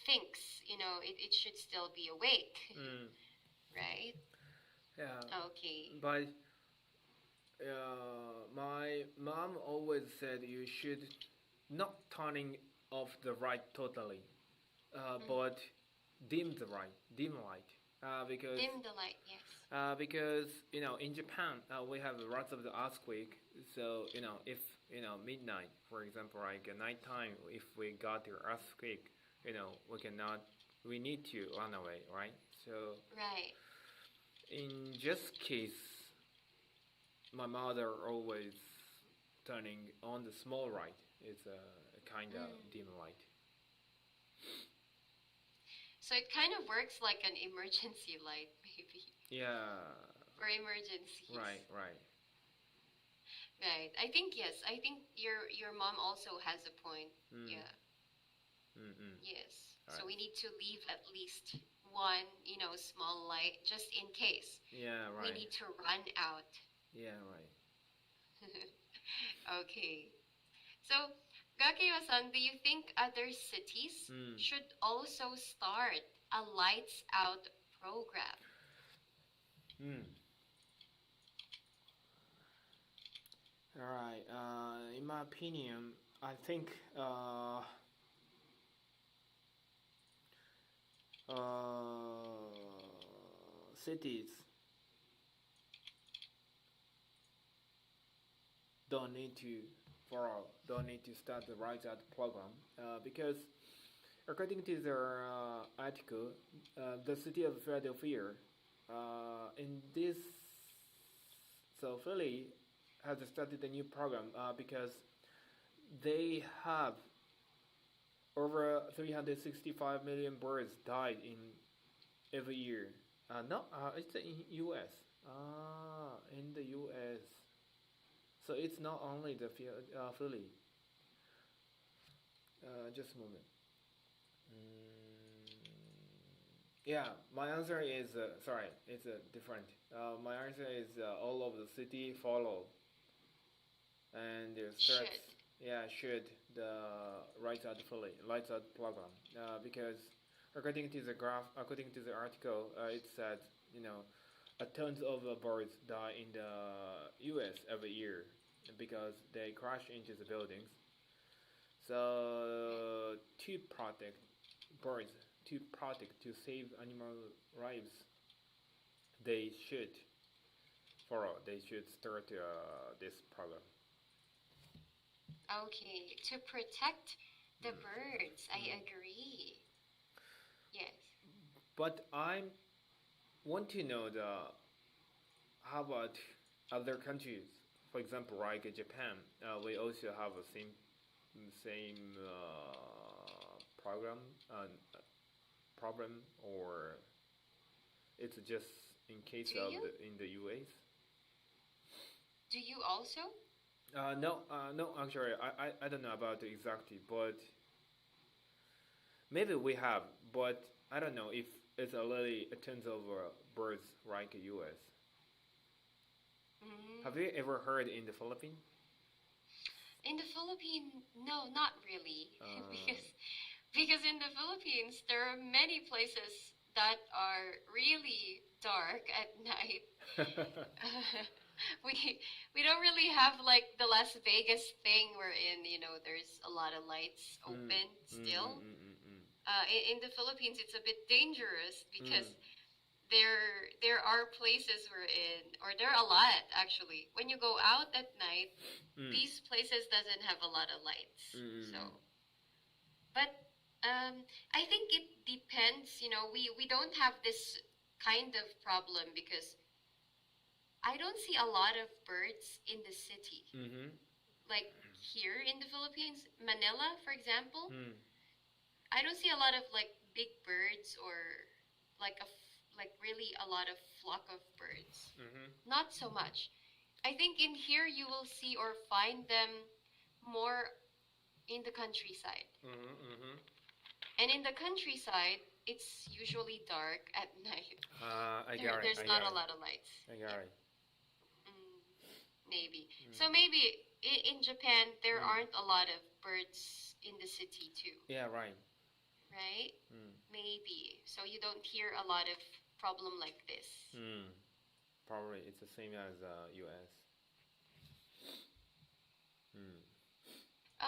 [SPEAKER 3] thinks, it should still be awake. Right?
[SPEAKER 1] Yeah.
[SPEAKER 3] Okay.
[SPEAKER 1] But my mom always said you should not turning off the light totally, but dim light, because
[SPEAKER 3] dim the light, yes.
[SPEAKER 1] Because in Japan we have lots of the earthquake. So if midnight, for example, like nighttime, if we got the earthquake, we need to run away, right? So
[SPEAKER 3] Right.
[SPEAKER 1] in just case, my mother always turning on the small light. It's a kind of dim light.
[SPEAKER 3] So it kind of works like an emergency light, maybe.
[SPEAKER 1] Yeah.
[SPEAKER 3] For emergencies.
[SPEAKER 1] Right.
[SPEAKER 3] Right. I think yes. I think your mom also has a point. Yeah. Yes. So we need to leave at least one, small light just in case.
[SPEAKER 1] Yeah, right.
[SPEAKER 3] We need to run out.
[SPEAKER 1] Yeah, right.
[SPEAKER 3] Okay. So, Gakiyo-san, do you think other cities should also start a lights out program?
[SPEAKER 1] All right. In my opinion, I think cities don't need to start the Rise Out program because according to their article, the city of Philadelphia Philly has started a new program because they have over 365 million birds died in every year. It's in U.S. In the U.S. So it's not only the Philly. Just a moment. Yeah, my answer is sorry. It's different. My answer is all of the city follow, and there's should the Lights Out Philly Lights Out program because according to the article, it said tons of birds die in the U.S. every year because they crash into the buildings. So to protect birds, to save animal lives, they should start this program.
[SPEAKER 3] Okay, to protect the birds, I agree. Yes.
[SPEAKER 1] But I want to know how about other countries? For example, like Japan, we also have a same problem, or it's just in case in the US.
[SPEAKER 3] Do you also?
[SPEAKER 1] No, actually, I don't know about it exactly, but maybe we have, but I don't know if it's already tons of birds like US. Have you ever heard in the Philippines?
[SPEAKER 3] In the Philippines, no, not really, because in the Philippines there are many places that are really dark at night. We don't really have like the Las Vegas thing wherein there's a lot of lights open still. In the Philippines, it's a bit dangerous because there are places or there are a lot actually. When you go out at night, these places doesn't have a lot of lights. So, but I think it depends. We don't have this kind of problem because I don't see a lot of birds in the city. Like here in the Philippines, Manila, for example, I don't see a lot of like big birds or like really a lot of flock of birds. Not so much. I think in here you will see or find them more in the countryside. And in the countryside, it's usually dark at night. There's not a lot of lights.
[SPEAKER 1] I got it.
[SPEAKER 3] Maybe. So maybe in Japan, there aren't a lot of birds in the city too.
[SPEAKER 1] Yeah, right.
[SPEAKER 3] Right? Maybe. So you don't hear a lot of problem like this.
[SPEAKER 1] Probably it's the same as US.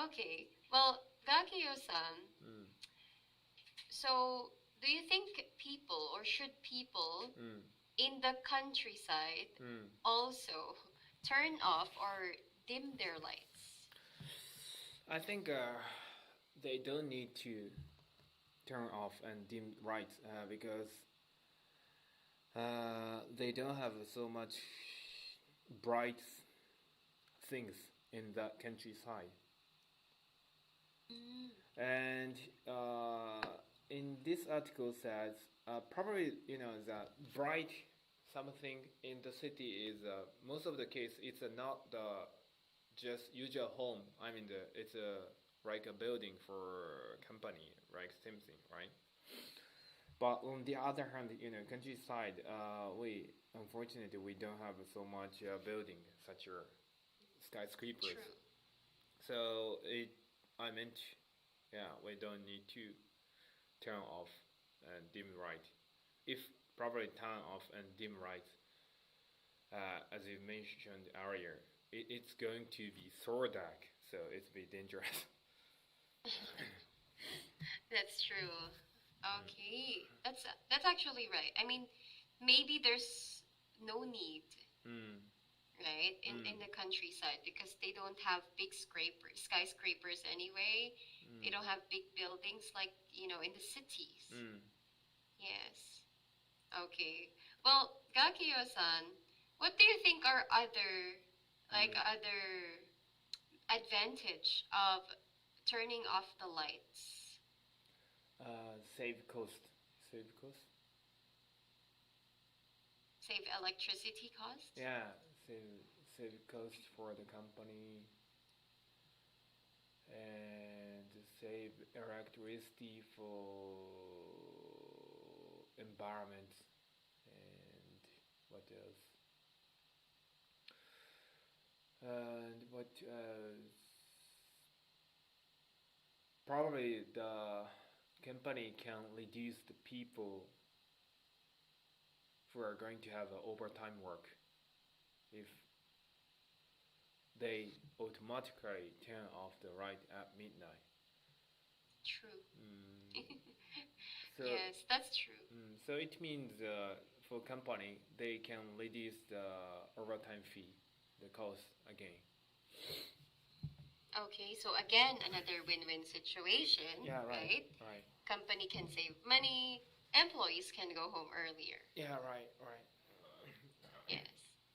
[SPEAKER 3] Okay. Well, Gakiyo-san, so do you think people or should people in the countryside also turn off or dim their lights?
[SPEAKER 1] I think they don't need to turn off and dim lights because they don't have so much bright things in the countryside. And in this article says probably the bright something in the city is most of the case it's not the just usual home. I mean it's like a building for company, like same thing, right? But on the other hand, countryside, we unfortunately we don't have so much building such a skyscrapers.
[SPEAKER 3] True.
[SPEAKER 1] So I meant, we don't need to turn off and dim light. If properly turn off and dim light, as you mentioned earlier, it's going to be so dark, so it's be dangerous.
[SPEAKER 3] That's true. Okay, that's actually right. I mean, maybe there's no need, right, in the countryside because they don't have big skyscrapers anyway. They don't have big buildings like in the cities. Yes. Okay. Well, Gakiyo-san, what do you think are other advantage of turning off the lights?
[SPEAKER 1] Save cost.
[SPEAKER 3] Save electricity cost?
[SPEAKER 1] Yeah, save cost for the company and save electricity for environment and what else? And what probably the company can reduce the people who are going to have overtime work if they automatically turn off the light at midnight.
[SPEAKER 3] True.
[SPEAKER 1] So,
[SPEAKER 3] yes, that's true.
[SPEAKER 1] So it means for company they can reduce the overtime fee, the cost again.
[SPEAKER 3] Okay, so again, another win-win situation,
[SPEAKER 1] Yeah,
[SPEAKER 3] right?
[SPEAKER 1] Right.
[SPEAKER 3] Company can save money, employees can go home earlier.
[SPEAKER 1] Yeah, right.
[SPEAKER 3] Yes.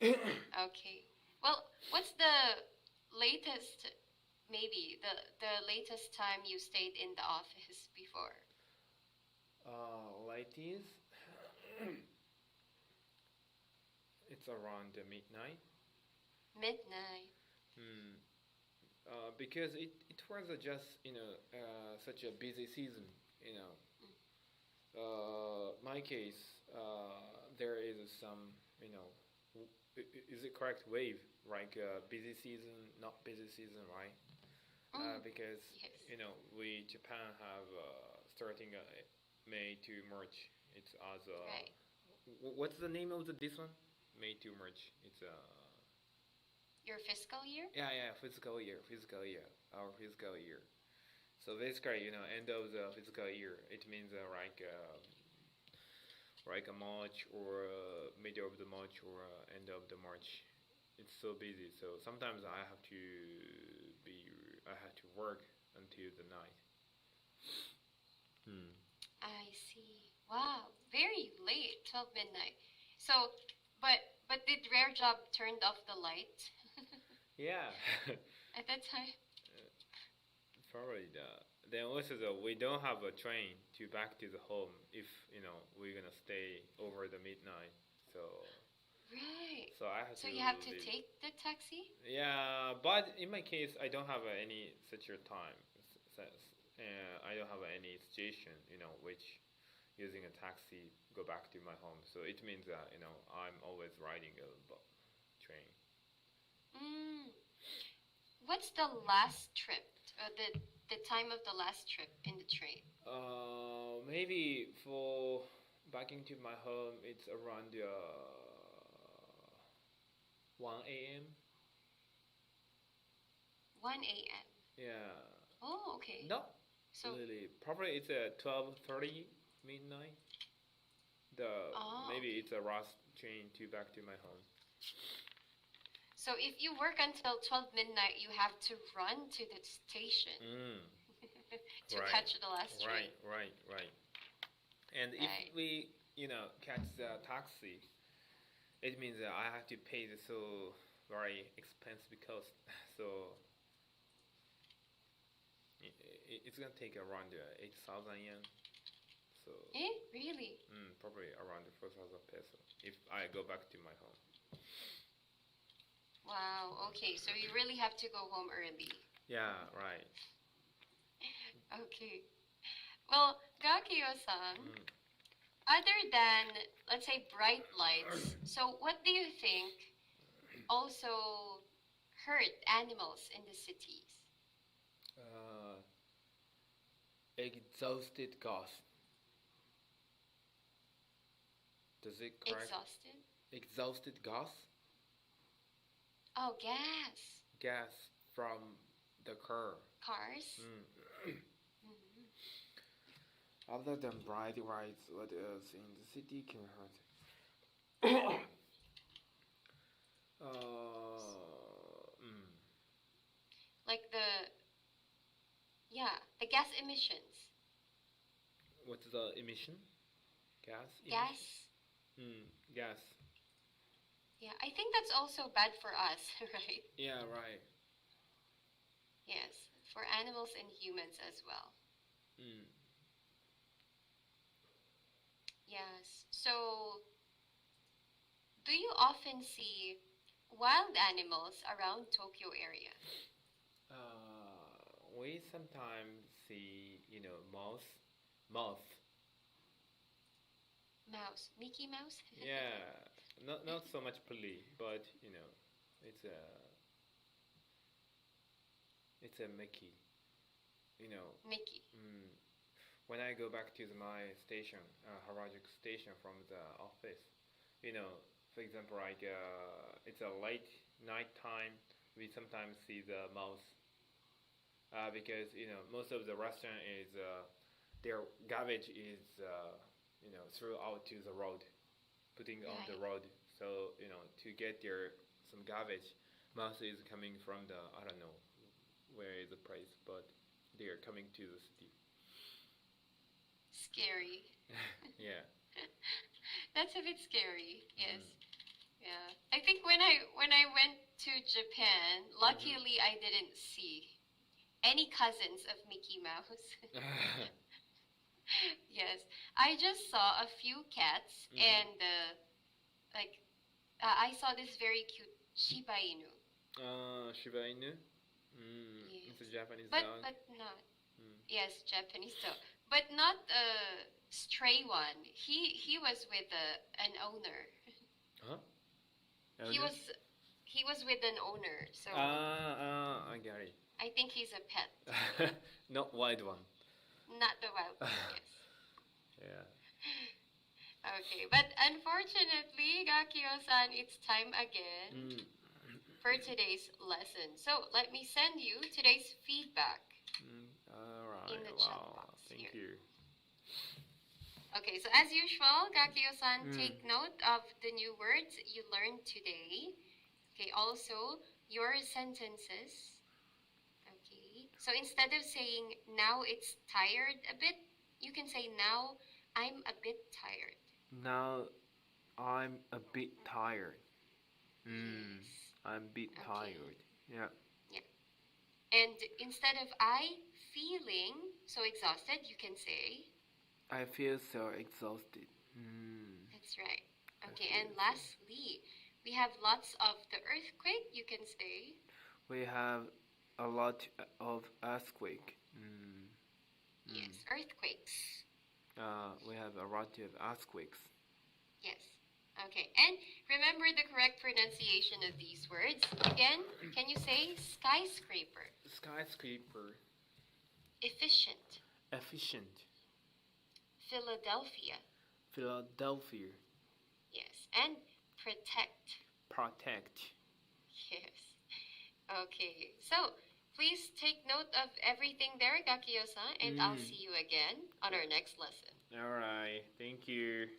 [SPEAKER 3] Okay. Well, what's the latest, maybe, the latest time you stayed in the office before?
[SPEAKER 1] Latest, it's around midnight.
[SPEAKER 3] Midnight.
[SPEAKER 1] Because it was just such a busy season. My case, there is some is it correct wave like busy season, not busy season, right? Because
[SPEAKER 3] yes.
[SPEAKER 1] We Japan have starting May to March. It's as
[SPEAKER 3] right.
[SPEAKER 1] What's the name of this one? May to March. It's
[SPEAKER 3] your fiscal year?
[SPEAKER 1] Yeah, fiscal year. Our fiscal year. So basically, end of the fiscal year, it means like a March or middle of the March or end of the March. It's so busy. So sometimes I have to work until the night.
[SPEAKER 3] I see. Wow, very late, 12 midnight. So, but did Rare Job turned off the light?
[SPEAKER 1] Yeah.
[SPEAKER 3] At that time?
[SPEAKER 1] Probably then also we don't have a train to back to the home if we're gonna stay over the midnight. So
[SPEAKER 3] right.
[SPEAKER 1] So I have
[SPEAKER 3] so
[SPEAKER 1] to.
[SPEAKER 3] You have to take the taxi?
[SPEAKER 1] Yeah, but in my case, I don't have any such a time. I don't have any situation, which using a taxi go back to my home. So it means that I'm always riding a train.
[SPEAKER 3] What's the last trip? The time of the last trip in the train?
[SPEAKER 1] Maybe for backing to my home, it's around 1 a.m.
[SPEAKER 3] 1 a.m.
[SPEAKER 1] Yeah.
[SPEAKER 3] Oh, okay.
[SPEAKER 1] No.
[SPEAKER 3] So
[SPEAKER 1] Really, probably it's 12:30 midnight. Maybe it's a rush train back to my home.
[SPEAKER 3] So if you work until 12 midnight, you have to run to the station to catch the last train.
[SPEAKER 1] Right. And if we, catch the taxi, it means that I have to pay the very expensive cost. So it's gonna take around 8,000 yen. So
[SPEAKER 3] really?
[SPEAKER 1] Probably around 4,000 peso if I go back to my home.
[SPEAKER 3] Wow. Okay, so you really have to go home early.
[SPEAKER 1] Yeah, right.
[SPEAKER 3] Okay. Well, Gakiyo-san, other than, let's say, bright lights, so what do you think also hurt animals in the cities?
[SPEAKER 1] Exhausted gas. Does it correct? Exhausted gas?
[SPEAKER 3] Oh, gas.
[SPEAKER 1] Gas from the car.
[SPEAKER 3] Cars?
[SPEAKER 1] Other than bright lights, what else in the city can hurt?
[SPEAKER 3] Like the gas emissions.
[SPEAKER 1] What's the emission? Gas?
[SPEAKER 3] Gas.
[SPEAKER 1] Gas.
[SPEAKER 3] Yeah, I think that's also bad for us, right?
[SPEAKER 1] Yeah, right.
[SPEAKER 3] Yes, for animals and humans as well. Yes. So, do you often see wild animals around Tokyo area?
[SPEAKER 1] We sometimes see, mouse.
[SPEAKER 3] Mouse. Mickey Mouse?
[SPEAKER 1] Yeah. Not so much pretty, but, it's a Mickey.
[SPEAKER 3] Mickey.
[SPEAKER 1] When I go back to my station, Harajuku station from the office, for example, like it's a late night time, we sometimes see the mouse because most of the restaurant is their garbage is thrown out to the road, putting on the road. So to get some garbage, mouse is coming from the I don't know where is the place, but they are coming to the city.
[SPEAKER 3] Scary.
[SPEAKER 1] Yeah.
[SPEAKER 3] That's a bit scary. Yes. Yeah. I think when I went to Japan, luckily I didn't see any cousins of Mickey Mouse. Yes. I just saw a few cats and I saw this very cute Shiba Inu.
[SPEAKER 1] Shiba Inu?
[SPEAKER 3] Yes.
[SPEAKER 1] It's a Japanese
[SPEAKER 3] but
[SPEAKER 1] dog.
[SPEAKER 3] But not. Yes, Japanese dog. But not a stray one. He was with an owner.
[SPEAKER 1] Huh?
[SPEAKER 3] He was with an owner. So
[SPEAKER 1] I got it.
[SPEAKER 3] I think he's a pet.
[SPEAKER 1] Not wild one.
[SPEAKER 3] Not the wild one, yes.
[SPEAKER 1] Yeah.
[SPEAKER 3] Okay, but unfortunately, Gakiyo-san, it's time again for today's lesson. So let me send you today's feedback.
[SPEAKER 1] Alright.
[SPEAKER 3] In the chat box.
[SPEAKER 1] Thank
[SPEAKER 3] here.
[SPEAKER 1] you.
[SPEAKER 3] Okay, so as usual, Gakiyo-san, take note of the new words you learned today. Okay, also your sentences. Okay, so instead of saying now it's tired a bit, you can say now I'm a bit tired.
[SPEAKER 1] Now I'm a bit tired.
[SPEAKER 3] Yes.
[SPEAKER 1] I'm a bit tired. Yeah.
[SPEAKER 3] And instead of I feeling so exhausted, you can say
[SPEAKER 1] I feel so exhausted.
[SPEAKER 3] That's right. Okay, and lastly, we have lots of the earthquake, you can say
[SPEAKER 1] we have a lot of earthquake.
[SPEAKER 3] Yes, earthquakes.
[SPEAKER 1] We have a lot of earthquakes.
[SPEAKER 3] Yes. Okay, and remember the correct pronunciation of these words. Again, can you say skyscraper?
[SPEAKER 1] Skyscraper.
[SPEAKER 3] Efficient.
[SPEAKER 1] Efficient.
[SPEAKER 3] Philadelphia.
[SPEAKER 1] Philadelphia.
[SPEAKER 3] Yes, and protect.
[SPEAKER 1] Protect.
[SPEAKER 3] Yes. Okay, so please take note of everything there, Gakiyo-san, and I'll see you again on our next lesson.
[SPEAKER 1] Alright, thank you.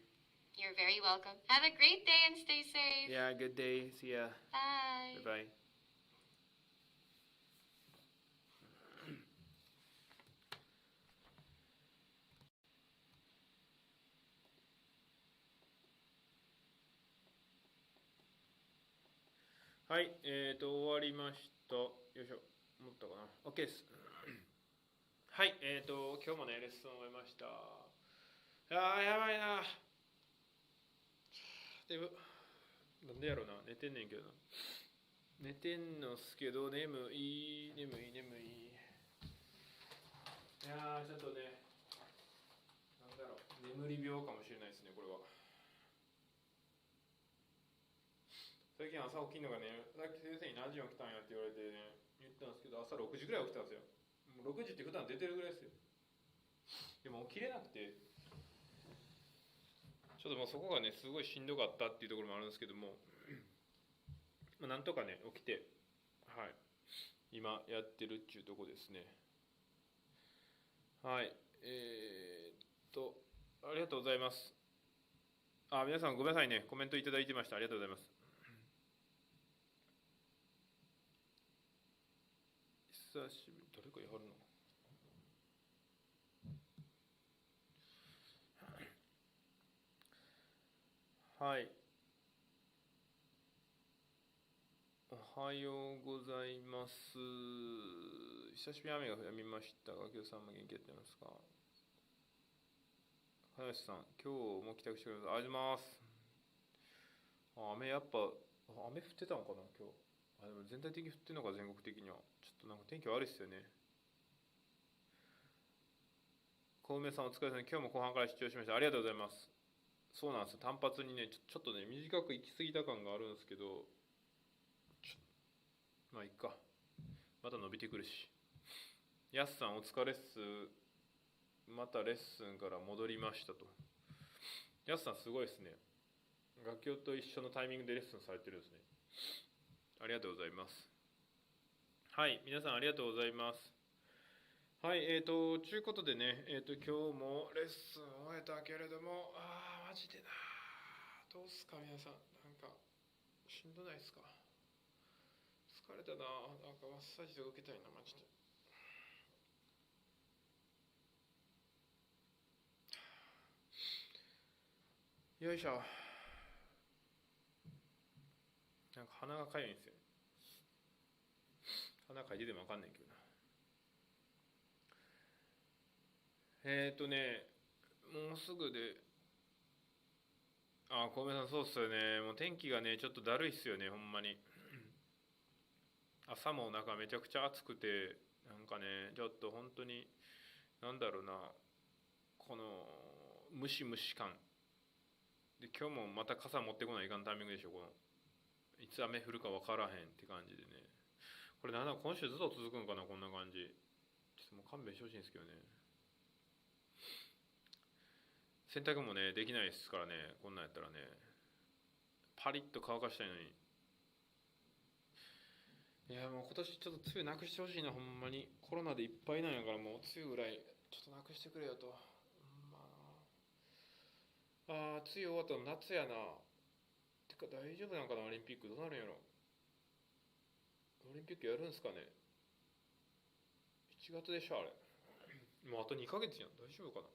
[SPEAKER 3] You're very welcome. Have a great day and stay safe.
[SPEAKER 1] Yeah, good day. See ya.
[SPEAKER 3] Bye.
[SPEAKER 1] Bye-bye. はい、終わりました。よいしょ。持ったかな。OK です。はい、今日もね、レッスンを終えました。やばいな。なんでやろうな。寝てんねんけどな。寝てんのっすけど、眠い。いやー、ちょっとね、なんだろう。眠り病かもしれないですね、これは。最近朝起きるのがね、さっき先生に何時に起きたんやって言われてね、言ったんですけど、朝6時ぐらい起きたんですよ。もう6時って普段出てるぐらいですよ。でも起きれなくて、ちょっともうそこがね、すごいしんどかったっていうところもあるんですけども、まあ、なんとかね、起きて、はい、今やってるっていうところですね。はい、ありがとうございます。皆さんごめんなさいね、コメントいただいてました。ありがとうございます。久しぶり、誰かやはるのはい。おはようございます。久しぶりに雨が降りました。ガキオさんも元気やってますか？林さん、今日も帰宅してください。ありがとうございます。雨やっぱ、雨降ってたのかな、今日。でも全体的に降ってるのか、全国的には。ちょっとなんか天気悪いっすよね。小梅さんお疲れ様です。今日も後半から視聴しました。ありがとうございます。そうなんですよ。単発にね、ちょっとね、短く行き過ぎた感があるんですけど、まあいっか。また伸びてくるし。やすさんお疲れっす。またレッスンから戻りましたと。やすさんすごいですね。楽器と一緒のタイミングでレッスンされてるんですね。ありがとうございます。はい、皆さんありがとうございます。はい、ということでね、今日もレッスンを終えたけれども、マジでな、どうすか皆さん、なんか、しんどないですか？疲れたな、なんかマッサージとか受けたいな、マジで。よいしょ。なんか鼻がかゆいんですよ。鼻かいてでもわかんないけどな。もうすぐで、小梅さんそうっすよね。もう天気がね、ちょっとだるいっすよね、ほんまに。朝もなんかめちゃくちゃ暑くて、なんかね、ちょっと本当に、なんだろうな、この、ムシムシ感。で、今日もまた傘持ってこないかんタイミングでしょ、この。いつ雨降るか分からへんって感じでね。これなんだ、今週ずっと続くんかな、こんな感じ。ちょっともう勘弁してほしいんですけどね。洗濯もね、できないですからね、こんなんやったらね。パリッと乾かしたいのに。いや、もう今年ちょっと梅雨なくしてほしいな、ほんまに。コロナでいっぱいなんやから、もう梅雨ぐらい、ちょっとなくしてくれよと。梅雨終わったら夏やな。てか大丈夫なんかな、オリンピック。どうなるんやろ。オリンピックやるんすかね。7月でしょ、あれ。もうあと2ヶ月やん。大丈夫かな。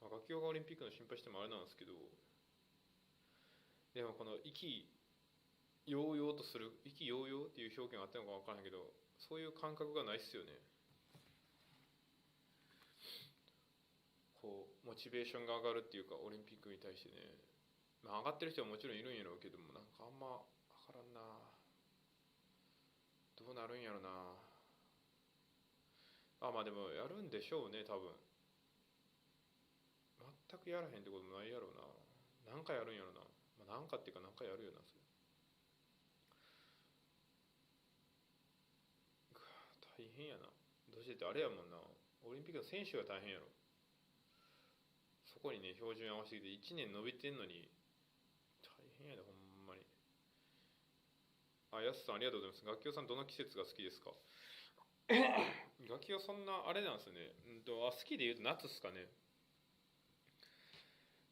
[SPEAKER 1] 楽器がオリンピックの心配してもあれなんですけど、でもこの意気揚々とする、意気揚々っていう表現があったのか分からないけど、そういう感覚がないっすよね。こうモチベーションが上がるっていうか、オリンピックに対してね、上がってる人はもちろんいるんやろうけども、なんかあんま分からんな。どうなるんやろな。でもやるんでしょうね、多分。全くやらへんってこともないやろうな。何かやるんやろうな。何かっていうか何かやるよな、それ。大変やな。どうしてってあれやもんな。オリンピックの選手が大変やろ。そこにね、標準合わせてきて1年伸びてんのに、大変やで、ほんまに。やすさんありがとうございます。楽器さんどの季節が好きですか？楽器はそんなあれなんですよね。好きで言うと夏っすかね。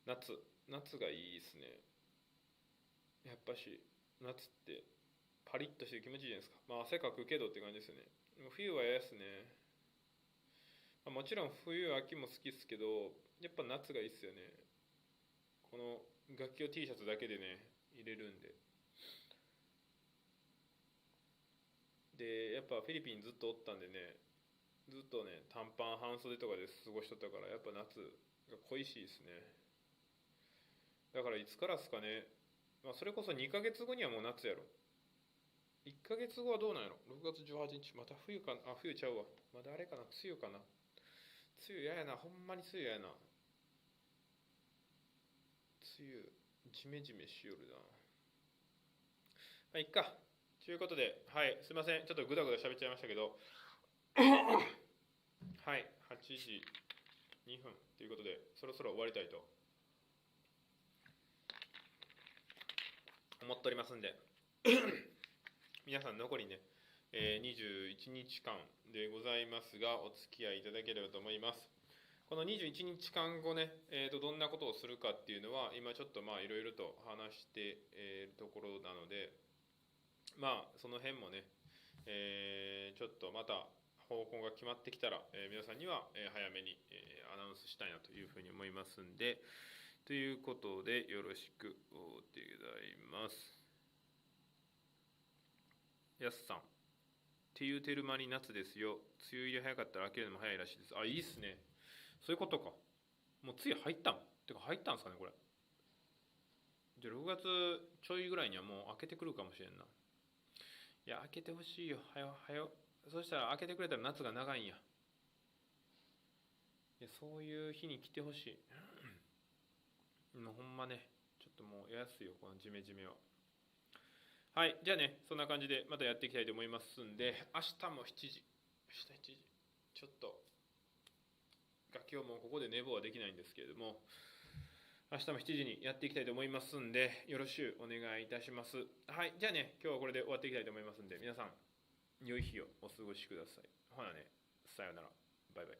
[SPEAKER 1] 夏がいいですね。やっぱし夏ってパリッとして気持ちいいじゃないですか。汗かくけどって感じですよね。冬は嫌ですね。もちろん冬秋も好きですけど、やっぱ夏がいいっすよね。この楽器を T シャツだけでね入れるんで。でやっぱフィリピンずっとおったんでね、ずっとね短パン半袖とかで過ごしとったから、やっぱ夏が恋しいですね。だからいつからですかね、それこそ2ヶ月後にはもう夏やろ。1ヶ月後はどうなんやろ。6月18日また冬かな。冬ちゃうわ、まだあれかな、梅雨かな。梅雨ややな、ほんまに梅雨ややな。梅雨ジメジメしよるな。いっかということで、すいません、ちょっとグダグダ喋っちゃいましたけどはい、8時2分ということで、そろそろ終わりたいと思っておりますんで皆さん残りね、21日間でございますが、お付き合いいただければと思います。この21日間後ね、どんなことをするかっていうのは、今ちょっといろいろと話しているところなので、その辺もね、ちょっとまた方向が決まってきたら、皆さんには早めにアナウンスしたいなというふうに思いますんで、ということでよろしくお願いございます。やすさん、っていうてる間に夏ですよ。梅雨入り早かったら明けるのも早いらしいです。いいっすね。そういうことか。もう梅雨入ったんてか入ったんすかね、これ。じゃあ6月ちょいぐらいにはもう明けてくるかもしれんな。いや、明けてほしいよ。はよ。そしたら明けてくれたら夏が長いんや。いや、そういう日に来てほしい。もうほんまね、ちょっともうやすいよ、このジメジメは。はい、じゃあね、そんな感じでまたやっていきたいと思いますんで、明日も7時。ちょっと、楽器をもうここで寝坊はできないんですけれども、明日も7時にやっていきたいと思いますんで、よろしゅうお願いいたします。はい、じゃあね、今日はこれで終わっていきたいと思いますんで、皆さん、良い日をお過ごしください。ほなね、さようなら。バイバイ。